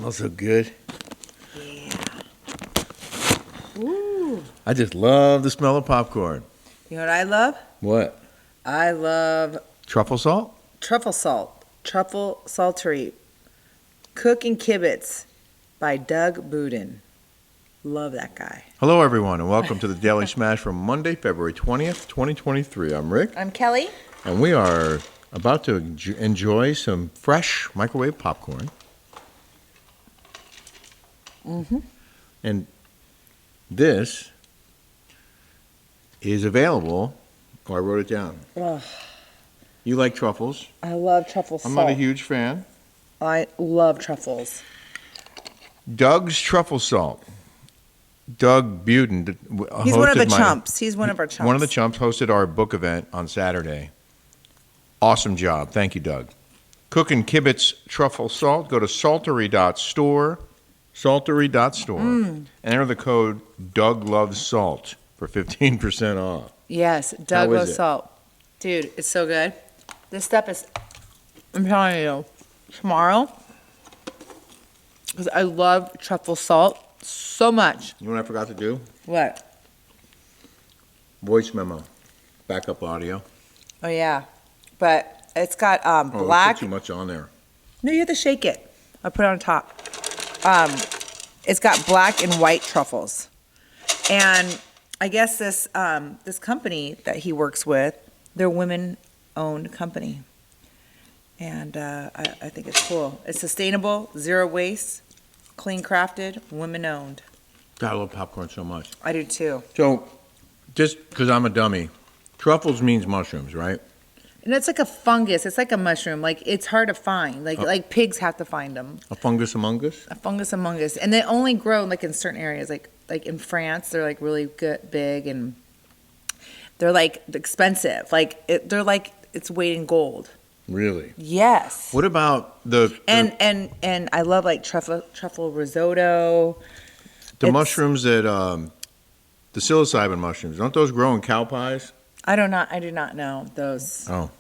smells so good. Yeah. Ooh. I just love the smell of popcorn. You know what I love? What? I love Truffle salt? truffle salt. Truffle saltery. Cook and Kibitz by Doug Boudin. Love that guy. Hello, everyone, and welcome to the Daily Smash for Monday, February 20th, 2023. I'm Rick. I'm Kelly. And we are about to enjoy some fresh microwave popcorn. Mm-hmm. And this is available. Oh, I wrote it down. Ugh. You like truffles. I love truffle salt. I'm not a huge fan. I love truffles. Doug's Truffle Salt. Doug Boudin He's one of the chumps. He's one of our chumps. One of the chumps hosted our book event on Saturday. Awesome job. Thank you, Doug. Cook and Kibitz Truffle Salt. Go to saltery.store. Saltery.store. And enter the code Doug Loves Salt for 15% off. Yes, Doug loves salt. Dude, it's so good. This stuff is, I'm telling you, tomorrow, because I love truffle salt so much. You know what I forgot to do? What? Voice memo. Backup audio. Oh, yeah. But it's got Oh, black. too much on there. No, you have to shake it. I'll put it on top. It's got black and white truffles. And I guess this this company that he works with, they're a women-owned company. And I think it's cool. It's sustainable, zero waste, clean crafted, women-owned. God, I love popcorn so much. I do too. So, just because I'm a dummy, truffles means mushrooms, right? And it's like a fungus. It's like a mushroom. Like, it's hard to find. Like pigs have to find them. A fungus among us? A fungus among us. And they only grow like in certain areas. Like in France, they're like really good, big, and they're like expensive. Like they're like it's weight in gold. Really? Yes. What about the and I love like truffle risotto. the mushrooms that the psilocybin mushrooms? Don't those grow in cow pies? I do not know those. Oh.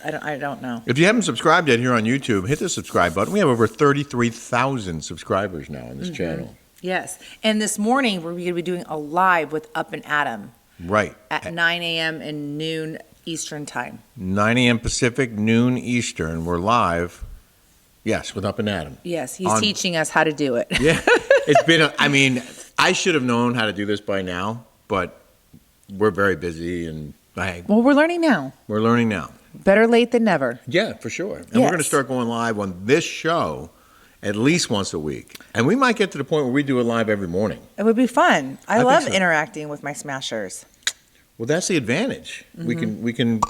I don't know. If you haven't subscribed yet here on YouTube, hit the subscribe button. We have over 33,000 subscribers now on this channel. Yes. And this morning we're going to be doing a live with Up and Adam. Right. At 9 a.m. and noon Eastern time. 9 a.m. Pacific, noon Eastern. We're live. Yes, with Up and Adam. Yes, he's teaching us how to do it. Yeah. It's been, I should have known how to do this by now, but we're very busy and well, we're learning now. We're learning now. Better late than never. Yeah, for sure. And we're going to start going live on this show at least once a week. And we might get to the point where we do it live every morning. It would be fun. I love so. interacting with my smashers. Well, that's the advantage. We can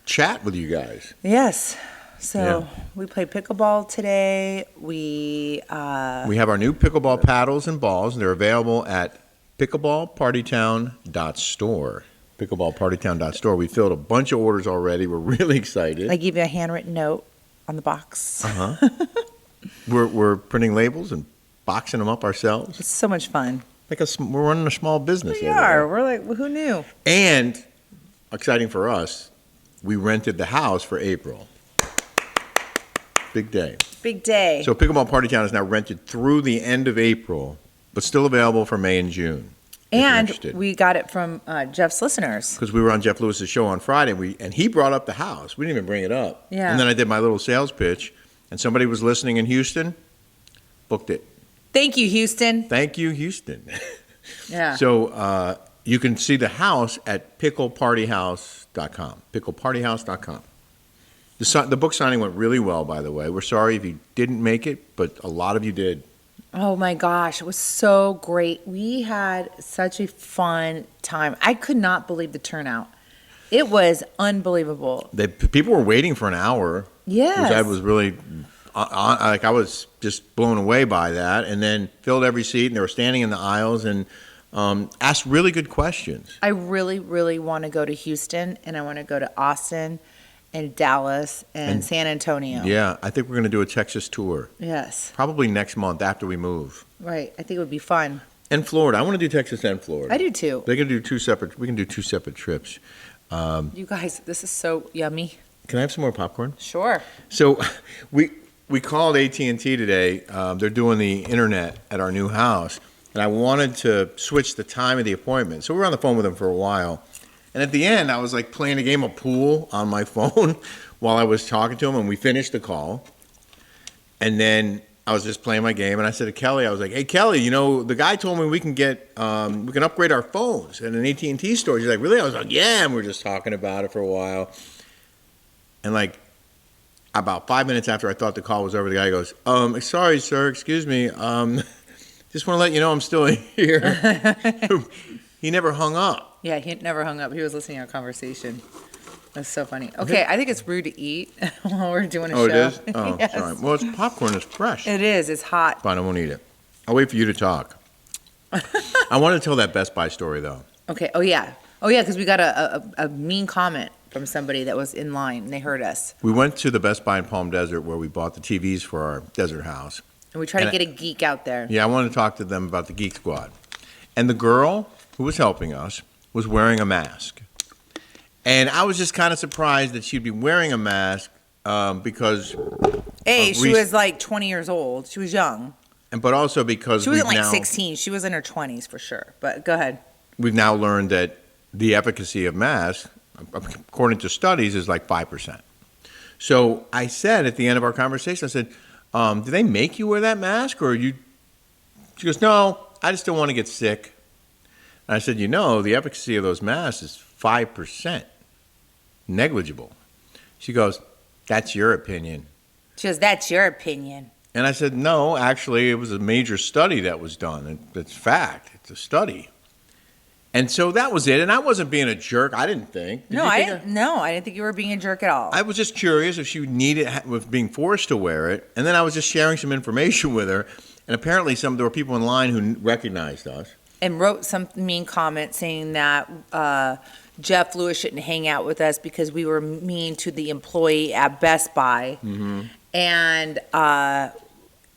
chat with you guys. Yes. So we played pickleball today. We have our new pickleball paddles and balls. They're available at PICKLEBALLPARTYTOWN.STORE. PICKLEBALLPARTYTOWN.STORE. We filled a bunch of orders already. We're really excited. I give you a handwritten note on the box. We're printing labels and boxing them up ourselves. It's so much fun. Like we're running a small business. We are. We're like, well, who knew? And exciting for us, we rented the house for April. Big day. Big day. So Pickleball Party Town is now rented through the end of April, but still available for May and June. And we got it from Jeff's listeners. Because we were on Jeff Lewis's show on Friday, and he brought up the house. We didn't even bring it up. Yeah. And then I did my little sales pitch, and somebody was listening in Houston, booked it. Thank you, Houston. Thank you, Houston. Yeah. So you can see the house at picklepartyhouse.com. Picklepartyhouse.com. The book signing went really well, by the way. We're sorry if you didn't make it, but a lot of you did. Oh my gosh, it was so great. We had such a fun time. I could not believe the turnout. It was unbelievable. People were waiting for an hour. Yes. Which I was really, I was just blown away by that. And then filled every seat, and they were standing in the aisles and asked really good questions. I really, really want to go to Houston, and I want to go to Austin and Dallas and San Antonio. Yeah, I think we're going to do a Texas tour. Yes. Probably next month after we move. Right. I think it would be fun. And Florida. I want to do Texas and Florida. I do too. We can do two separate trips. You guys, this is so yummy. Can I have some more popcorn? Sure. So we called AT&T today. They're doing the internet at our new house, and I wanted to switch the time of the appointment. So we were on the phone with them for a while. And at the end, I was like playing a game of pool on my phone while I was talking to him, and we finished the call. And then I was just playing my game, and I said to Kelly, I was like, "Hey, Kelly, you know, the guy told me we can upgrade our phones at an AT&T store." She's like, "Really?" I was like, "Yeah," and we were just talking about it for a while. And like about 5 minutes after I thought the call was over, the guy goes, "Sorry, sir, excuse me. Just want to let you know I'm still here." He never hung up. Yeah, he never hung up. He was listening to our conversation. That's so funny. Okay, I think it's rude to eat while we're doing a show. Oh, it is? Oh, Yes. sorry. Well, it's popcorn. It's fresh. It is. It's hot. Fine, I won't eat it. I'll wait for you to talk. I want to tell that Best Buy story, though. Okay. Oh, yeah. Oh, yeah, because we got a mean comment from somebody that was in line, and they heard us. We went to the Best Buy in Palm Desert where we bought the TVs for our desert house. And we tried to get a geek out there. Yeah, I wanted to talk to them about the Geek Squad. And the girl who was helping us was wearing a mask. And I was just kind of surprised that she'd be wearing a mask because... She was like 20 years old. She was young. But also because she wasn't like 16. She was in her 20s for sure. But go ahead. We've now learned that the efficacy of masks, according to studies, is like 5%. So I said at the end of our conversation, I said, "Do they make you wear that mask, or you?" She goes, "No, I just don't want to get sick." And I said, "The efficacy of those masks is 5%, negligible." She goes, "That's your opinion." She goes, "That's your opinion." And I said, "No, actually, it was a major study that was done. It's fact. It's a study." And so that was it. And I wasn't being a jerk. I didn't think. I didn't think you were being a jerk at all. I was just curious if she was being forced to wear it. And then I was just sharing some information with her. And apparently there were people in line who recognized us. And wrote some mean comment saying that Jeff Lewis shouldn't hang out with us because we were mean to the employee at Best Buy. Mm-hmm. And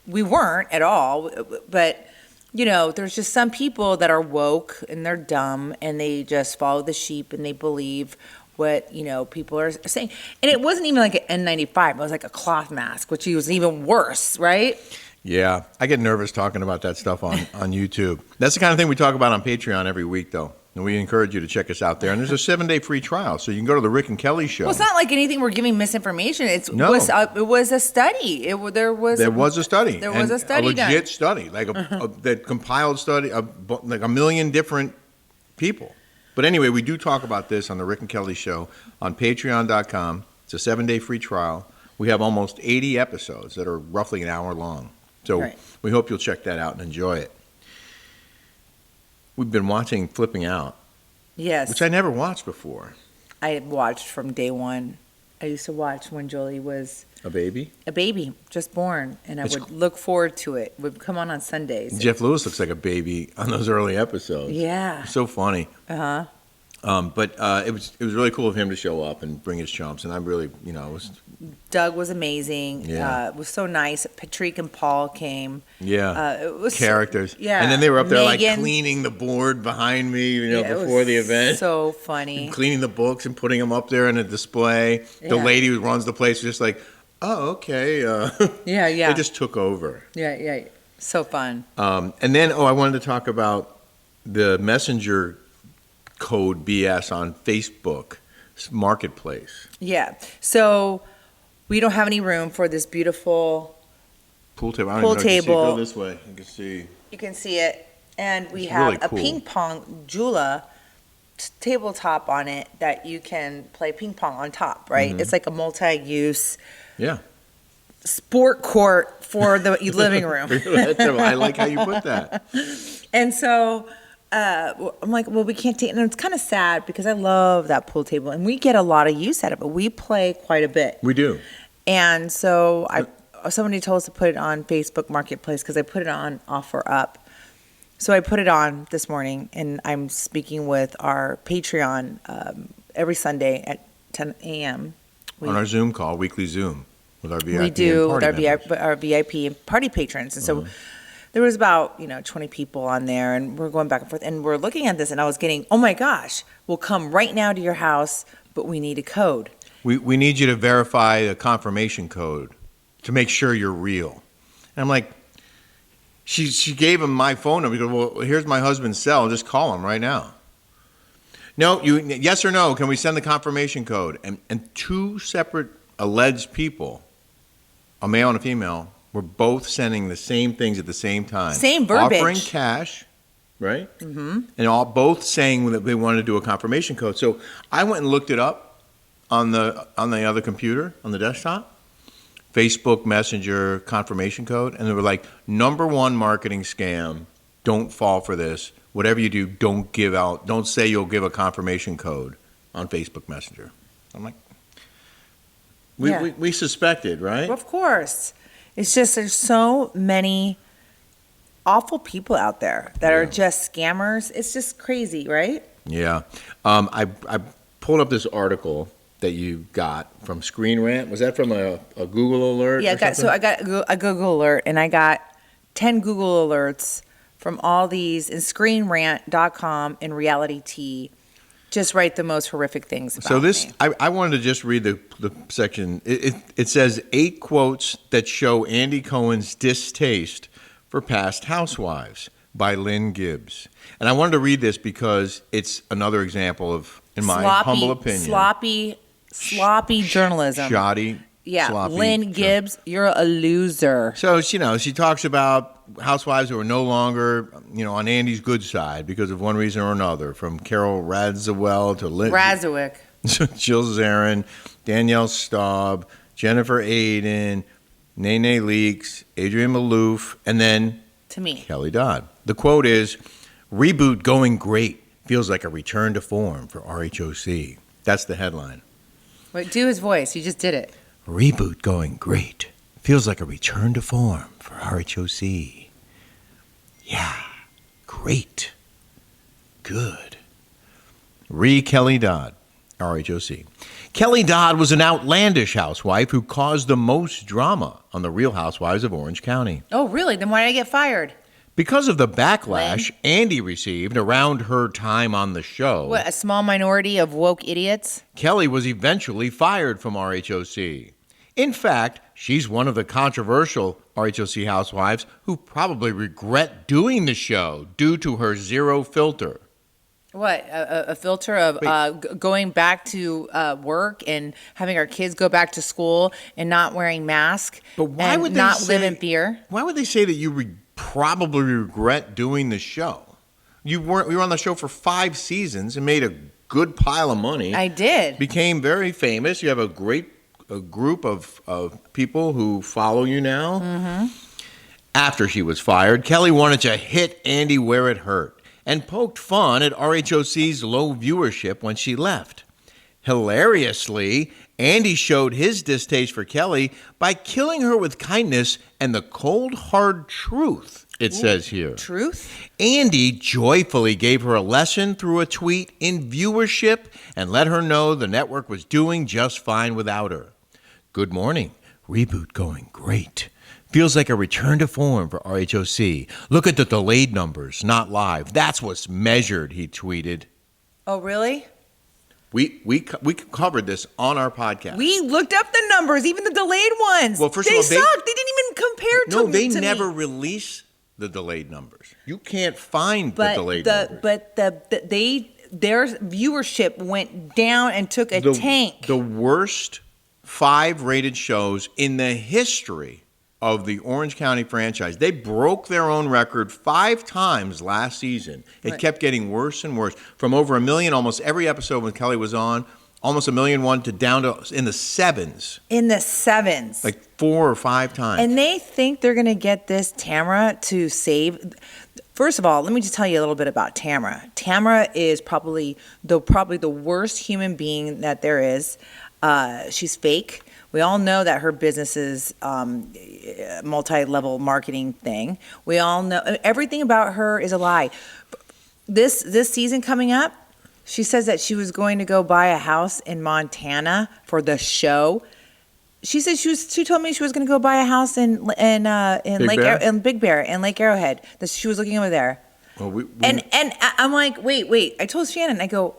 we weren't at all. But, there's just some people that are woke and they're dumb and they just follow the sheep and they believe what, people are saying. And it wasn't even like an N95. It was like a cloth mask, which was even worse, right? Yeah, I get nervous talking about that stuff on YouTube. That's the kind of thing we talk about on Patreon every week, though. And we encourage you to check us out there. And there's a 7-day free trial, so you can go to the Rick and Kelly show. Well, it's not like anything we're giving misinformation. It was a study. There was a study. There was a study a legit study, like that compiled study of like 1 million different people. But anyway, we do talk about this on the Rick and Kelly show on Patreon.com. It's a 7-day free trial. We have almost 80 episodes that are roughly an hour long. So we hope you'll check that out and enjoy it. We've been watching Flipping Out. Yes. Which I never watched before. I had watched from day one. I used to watch when Jolie was... A baby, just born. And I would look forward to it. It would come on Sundays. Jeff Lewis looks like a baby on those early episodes. Yeah. So funny. Uh-huh. But it was really cool of him to show up and bring his chumps, and I really, it was... Doug was amazing. Yeah. It was so nice. Patrick and Paul came. Yeah. It was characters. Yeah. And then they were up there Megan, like cleaning the board behind me, before the event. So funny. And cleaning the books and putting them up there in a display. Yeah. The lady who runs the place was just like, "Oh, okay." Yeah. They just took over. Yeah. So fun. And then, I wanted to talk about the messenger code BS on Facebook Marketplace. Yeah. So we don't have any room for this beautiful pool table. Pool table. Go this way. You can see. You can see it. And we It's have really a cool. ping pong Jula tabletop on it that you can play ping pong on top, right? Mhm. It's like a multi-use Yeah. sport court for the living room. I like how you put that. And so I'm like, well, we can't take, and it's kind of sad because I love that pool table and we get a lot of use out of it. We play quite a bit. We do. And so somebody told us to put it on Facebook Marketplace because I put it on offer up. So I put it on this morning and I'm speaking with our Patreon every Sunday at 10 a.m. On our Zoom call, weekly Zoom with our VIP We do and with party members. our VIP and party patrons. And so there was about 20 people on there and we're going back and forth and we're looking at this and I was getting, oh my gosh, we'll come right now to your house, but we need a code. We need you to verify the confirmation code. to make sure you're real. And I'm like, she gave him my phone number. He goes, well, here's my husband's cell. Just call him right now. No, yes or no, can we send the confirmation code? And two separate alleged people, a male and a female, were both sending the same things at the same time. Same verbiage. Offering cash, right? Mm-hmm. And both saying that they wanted to do a confirmation code. So I went and looked it up on the other computer, on the desktop. Facebook Messenger confirmation code. And they were like, #1 marketing scam. Don't fall for this. Whatever you do, don't say you'll give a confirmation code on Facebook Messenger. I'm like, we suspected, right? Well, of course. It's just there's so many awful people out there that are just scammers. It's just crazy, right? Yeah. I pulled up this article that you got from Screen Rant. Was that from a Google alert? Yeah, I got a Google alert, and I got 10 Google alerts from all these in ScreenRant.com and Reality T. Just write the most horrific things about me. I wanted to just read the section. It says 8 quotes that show Andy Cohen's distaste for past housewives by Lynn Gibbs. And I wanted to read this because it's another example of, in my humble opinion, sloppy journalism. Shoddy. Yeah, sloppy Lynn Gibbs, you're a loser. So, she talks about housewives who are no longer, on Andy's good side because of one reason or another, from Carol Radziwill to Radziwill. Jill Zarin, Danielle Staub, Jennifer Aiden, Nene Leakes, Adrienne Maloof, and then to me, Kelly Dodd. The quote is, "Reboot going great. Feels like a return to form for RHOC." That's the headline. Wait, do his voice. You just did it. Reboot going great. Feels like a return to form for RHOC. Yeah, great. Good. Kelly Dodd, RHOC. Kelly Dodd was an outlandish housewife who caused the most drama on The Real Housewives of Orange County. Oh, really? Then why did I get fired? Because of the backlash Andy received around her time on the show. What, a small minority of woke idiots? Kelly was eventually fired from RHOC. In fact, she's one of the controversial RHOC housewives who probably regret doing the show due to her zero filter. What, a filter of going back to work and having our kids go back to school and not wearing masks and not live in fear? Why would they say that you probably regret doing the show? We were on the show for 5 seasons and made a good pile of money. I did. Became very famous. You have a group of people who follow you now. Mm-hmm. After she was fired, Kelly wanted to hit Andy where it hurt and poked fun at RHOC's low viewership when she left. Hilariously, Andy showed his distaste for Kelly by killing her with kindness and the cold, hard truth, it says here. Truth? Andy joyfully gave her a lesson through a tweet in viewership and let her know the network was doing just fine without her. Good morning. Reboot going great. Feels like a return to form for RHOC. Look at the delayed numbers, not live. That's what's measured, he tweeted. Oh, really? We covered this on our podcast. We looked up the numbers, even the delayed ones. Well, first they of all, sucked. They didn't even compare to me. No, they never release the delayed numbers. You can't find the delayed numbers. But their viewership went down and took a tank. The worst 5 rated shows in the history of the Orange County franchise. They broke their own record 5 times last season. It kept getting worse and worse. From over 1 million, almost every episode when Kelly was on, almost 1,000,001 to down to in the 7s. In the 7s. Like 4 or 5 times. And they think they're going to get this Tamara to save. First of all, let me just tell you a little bit about Tamara. Tamara is probably the worst human being that there is. She's fake. We all know that her business is multi-level marketing thing. We all know everything about her is a lie. This season coming up, she says that she was going to go buy a house in Montana for the show. She said she told me she was going to go buy a house in Big Bear in Lake Arrowhead. That she was looking over there. Well, and I'm like, wait. I told Shannon, I go,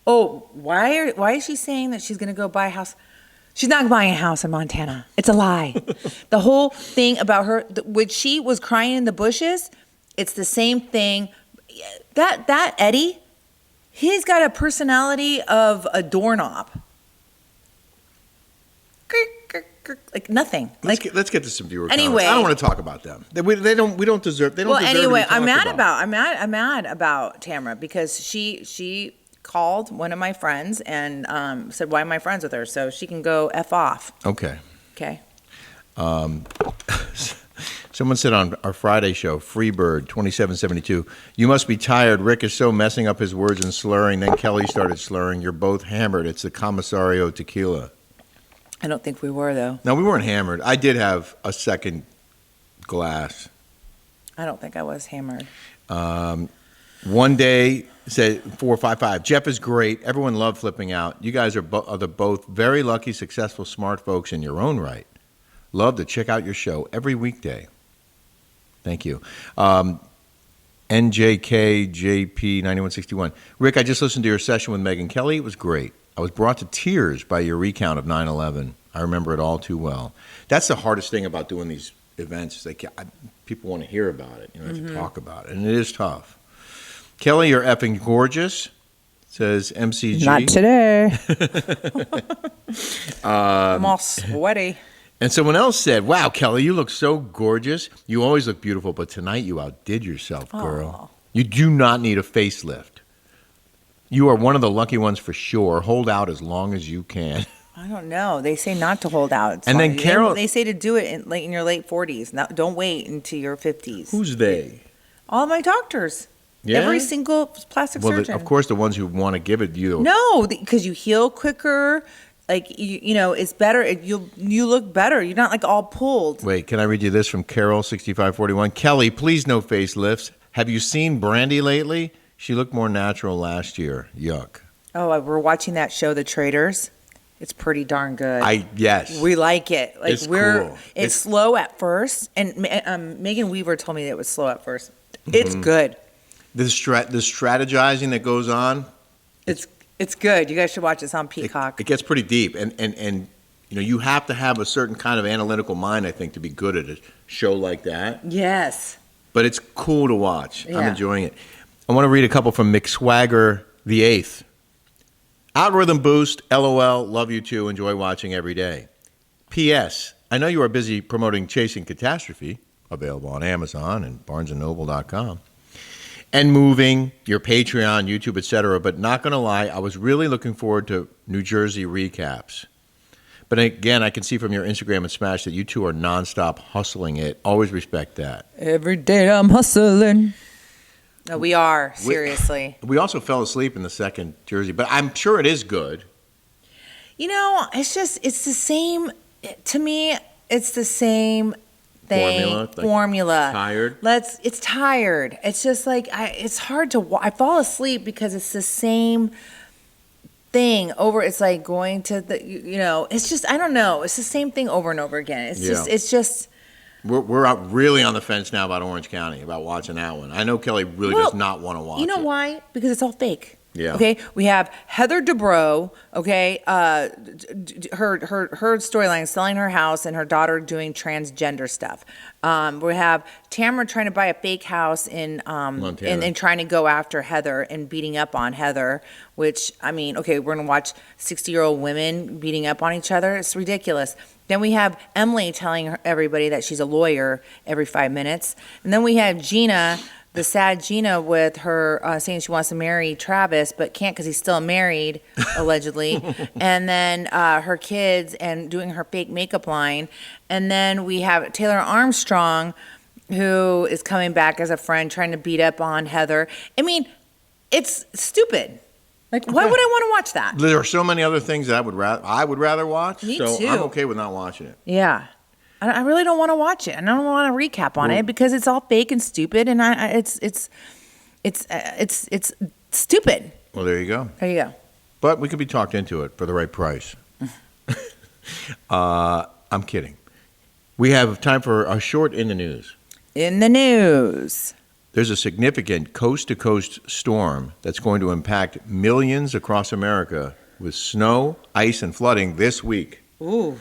oh, why is she saying that she's going to go buy a house? She's not buying a house in Montana. It's a lie. The whole thing about her, when she was crying in the bushes, it's the same thing. That Eddie, he's got a personality of a doorknob. Like nothing. Let's get to some viewer Anyway, comments. I don't want to talk about them. We don't deserve. They don't well, deserve anyway, to be talked about. I'm mad about Tamara because she called one of my friends and said, "Why am I friends with her?" So she can go F off. Okay. Okay. Someone said on our Friday show, Freebird 2772, you must be tired. Rick is so messing up his words and slurring. Then Kelly started slurring. You're both hammered. It's the Commissario tequila. I don't think we were, though. No, we weren't hammered. I did have a second glass. I don't think I was hammered. One day, said 455, Jeff is great. Everyone loved flipping out. You guys are both very lucky, successful, smart folks in your own right. Love to check out your show every weekday. Thank you. NJKJP9161. Rick, I just listened to your session with Megyn Kelly. It was great. I was brought to tears by your recount of 9/11. I remember it all too well. That's the hardest thing about doing these events. People want to hear about it, to talk about it, and it is tough. Kelly, you're effing gorgeous, says MCG. Not today. I'm all sweaty. And someone else said, wow, Kelly, you look so gorgeous. You always look beautiful, but tonight you outdid yourself, girl. Aww. You do not need a facelift. You are one of the lucky ones for sure. Hold out as long as you can. I don't know. They say not to hold out. And then Carol, they say to do it in your late 40s. Now, don't wait into your 50s. Who's they? All my doctors. Yeah? Every single plastic surgeon. Of course, the ones who want to give it you. No, because you heal quicker. Like it's better. You look better. You're not like all pulled. Wait, can I read you this from Carol 6541? Kelly, please no facelifts. Have you seen Brandy lately? She looked more natural last year. Yuck. Oh, we're watching that show, The Traders. It's pretty darn good. Yes. We like it. Like it's cool. It's slow at first, and Megan Weaver told me that it was slow at first. It's good. The strategizing that goes on. It's good. You guys should watch it. It's on Peacock. It gets pretty deep, and you have to have a certain kind of analytical mind, I think, to be good at a show like that. Yes. But it's cool to watch. Yeah. I'm enjoying it. I want to read a couple from McSwagger the 8th. Algorithm boost, LOL, love you too, enjoy watching every day. P.S. I know you are busy promoting Chasing Catastrophe, available on Amazon and BarnesandNoble.com, and moving, your Patreon, YouTube, etc., but not going to lie, I was really looking forward to New Jersey recaps. But again, I can see from your Instagram and Smash that you two are nonstop hustling it. Always respect that. Every day I'm hustling. No, we are, seriously. We also fell asleep in the second Jersey, but I'm sure it is good. It's the same, to me, it's the same thing. Formula. Tired? It's tired. It's just like, it's hard to, I fall asleep because it's the same thing over, it's like going to it's just, I don't know. It's the same thing over and over again. It's just. We're out really on the fence now about Orange County, about watching that one. I know Kelly really does not want to watch it. You know why? Because it's all fake. Yeah. Okay. We have Heather Dubrow. Okay. Her storyline, selling her house, and her daughter doing transgender stuff. We have Tamara trying to buy a fake house in Montana, and trying to go after Heather and beating up on Heather. Which, okay, we're gonna watch 60-year-old women beating up on each other. It's ridiculous. Then we have Emily telling everybody that she's a lawyer every 5 minutes, and then we have Gina. The sad Gina with her saying she wants to marry Travis, but can't because he's still married, allegedly. And then her kids and doing her fake makeup line. And then we have Taylor Armstrong, who is coming back as a friend, trying to beat up on Heather. It's stupid. Like, why would I want to watch that? There are so many other things that I would rather watch. Me so too. I'm okay with not watching it. Yeah. I really don't want to watch it. I don't want to recap on it because it's all fake and stupid, and it's stupid. Well, there you go. There you go. But we could be talked into it for the right price. I'm kidding. We have time for a short in the news. In the news. There's a significant coast-to-coast storm that's going to impact millions across America with snow, ice, and flooding this week. Ooh.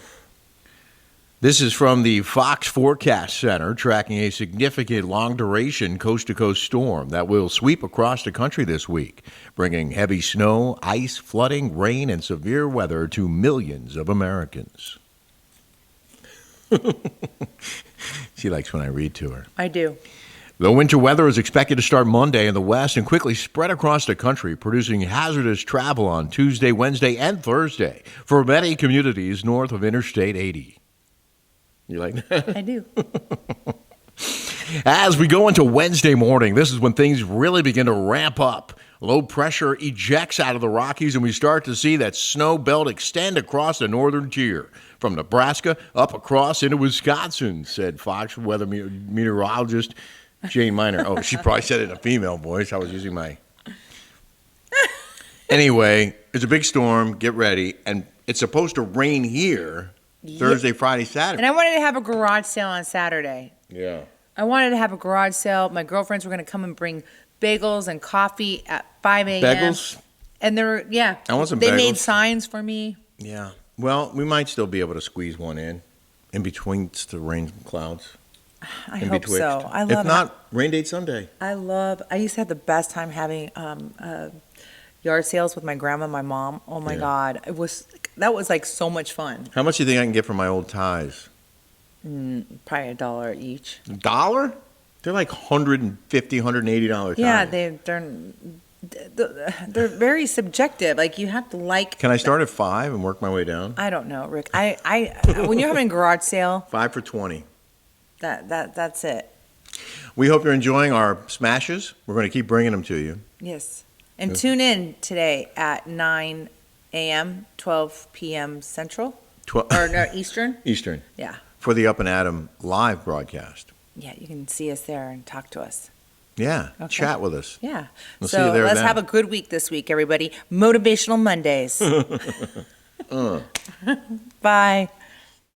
This is from the Fox Forecast Center, tracking a significant long-duration coast-to-coast storm that will sweep across the country this week, bringing heavy snow, ice, flooding, rain, and severe weather to millions of Americans. She likes when I read to her. I do. The winter weather is expected to start Monday in the west and quickly spread across the country, producing hazardous travel on Tuesday, Wednesday, and Thursday for many communities north of Interstate 80. You like that? I do. As we go into Wednesday morning, this is when things really begin to ramp up. Low pressure ejects out of the Rockies, and we start to see that snow belt extend across the northern tier, from Nebraska up across into Wisconsin, said Fox weather meteorologist Jane Miner. Oh, she probably said it in a female voice. I was using my... Anyway, it's a big storm. Get ready. And it's supposed to rain here Thursday, Friday, Saturday. And I wanted to have a garage sale on Saturday. Yeah. I wanted to have a garage sale. My girlfriends were going to come and bring bagels and coffee at 5 a.m. Bagels? And they're, yeah. I want some They bagels. made signs for me. Yeah. Well, we might still be able to squeeze one in between the rain clouds. I hope so. I love If not, rain date Sunday. I used to have the best time having yard sales with my grandma and my mom. Oh my Yeah. God. That was like so much fun. How much do you think I can get for my old ties? Probably $1 each. $1? They're like $150, $180 ties. Yeah, they're very subjective. Like you have to like. Can I start at 5 and work my way down? I don't know, Rick. I when you're having a garage sale, 5 for 20. that's it. We hope you're enjoying our smashes. We're going to keep bringing them to you. Yes. And tune in today at 9 a.m., 12 p.m. Central. Or no, Eastern. Eastern. Yeah. For the Up and Adam live broadcast. Yeah, you can see us there and talk to us. Yeah. Okay. Chat with us. Yeah. We'll see So you there let's then. have a good week this week, everybody. Motivational Mondays. Bye.